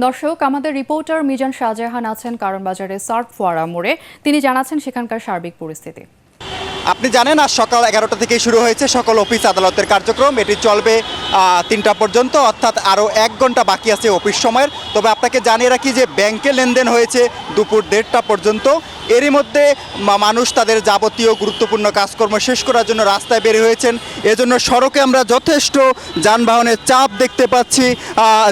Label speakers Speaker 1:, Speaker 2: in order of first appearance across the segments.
Speaker 1: দর্শক, আমাদের রিপোর্টার মিজান শাহজাহান আছেন কারণ বাজারে সার্ক ফোয়ারা মোড়ে। তিনি জানাচ্ছেন সেখানকার সার্বিক পরিস্থিতি।
Speaker 2: আপনি জানেন আজ সকাল 11টা থেকেই শুরু হয়েছে সকল অফিস আদালতের কার্যক্রম। এটি চলবে 3টা পর্যন্ত, অর্থাৎ আরও 1 ঘন্টা বাকি আছে অফিস সময়ের। তবে আপনাকে জানিয়ে রাখি যে ব্যাংকে লেনদেন হয়েছে দুপুর 1:30টা পর্যন্ত। এরই মধ্যে মানুষ তাদের যাবতীয় গুরুত্বপূর্ণ কাজকর্ম শেষ করার জন্য রাস্তায় বের হয়েছেন। এজন্য সড়কে আমরা যথেষ্ট যানবাহনের চাপ দেখতে পাচ্ছি।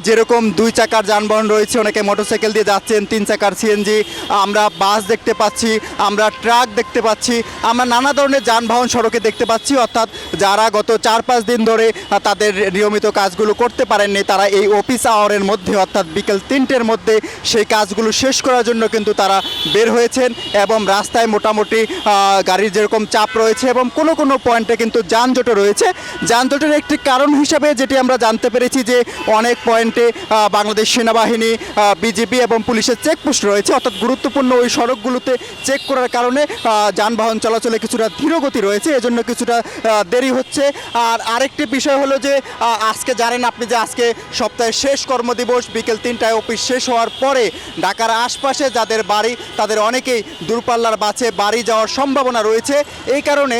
Speaker 2: যেরকম 2 চাকার যানবাহন রয়েছে, অনেকে মোটরসাইকেল দিয়ে যাচ্ছেন, 3 চাকার সিএনজি, আমরা বাস দেখতে পাচ্ছি, আমরা ট্রাক দেখতে পাচ্ছি, আমরা নানা ধরনের যানবাহন সড়কে দেখতে পাচ্ছি। অর্থাৎ যারা গত 4-5 দিন ধরে তাদের নিয়মিত কাজগুলো করতে পারেননি, তারা এই অফিস আওয়ারের মধ্যে অর্থাৎ বিকেল 3টের মধ্যে সেই কাজগুলো শেষ করার জন্য কিন্তু তারা বের হয়েছেন। এবং রাস্তায় মোটামুটি গাড়ির যেরকম চাপ রয়েছে এবং কোনো কোনো পয়েন্টে কিন্তু যানজটও রয়েছে। যানজটের একটি কারণ হিসাবে যেটি আমরা জানতে পেরেছি যে অনেক পয়েন্টে বাংলাদেশ সেনাবাহিনী, বিজিবি এবং পুলিশের চেকপোস্ট রয়েছে। অর্থাৎ গুরুত্বপূর্ণ ওই সড়কগুলোতে চেক করার কারণে যানবাহন চলাচলে কিছুটা ধীরগতি রয়েছে, এজন্য কিছুটা দেরি হচ্ছে। আর আরেকটি বিষয় হলো যে আজকে জানেন আপনি যে আজকে সপ্তাহের শেষ কর্মদিবস। বিকেল 3টায় অফিস শেষ হওয়ার পরে ঢাকার আশপাশে যাদের বাড়ি তাদের অনেকেই দূরপাল্লার বাসে বাড়ি যাওয়ার সম্ভাবনা রয়েছে। এই কারণে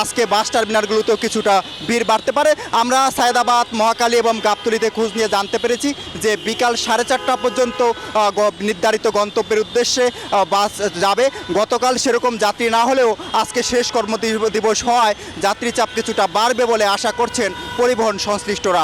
Speaker 2: আজকে বাস টার্মিনালগুলোতেও কিছুটা ভিড় বাড়তে পারে। আমরা সায়েদাবাদ, মহাখালী এবং গাবতলীতে খোঁজ নিয়ে জানতে পেরেছি যে বিকাল 4:30টা পর্যন্ত নির্ধারিত গন্তব্যের উদ্দেশ্যে বাস যাবে। গতকাল সেরকম যাত্রী না হলেও আজকে শেষ কর্মদিবস হওয়ায় যাত্রী চাপ কিছুটা বাড়বে বলে আশা করছেন পরিবহন সংশ্লিষ্টরা।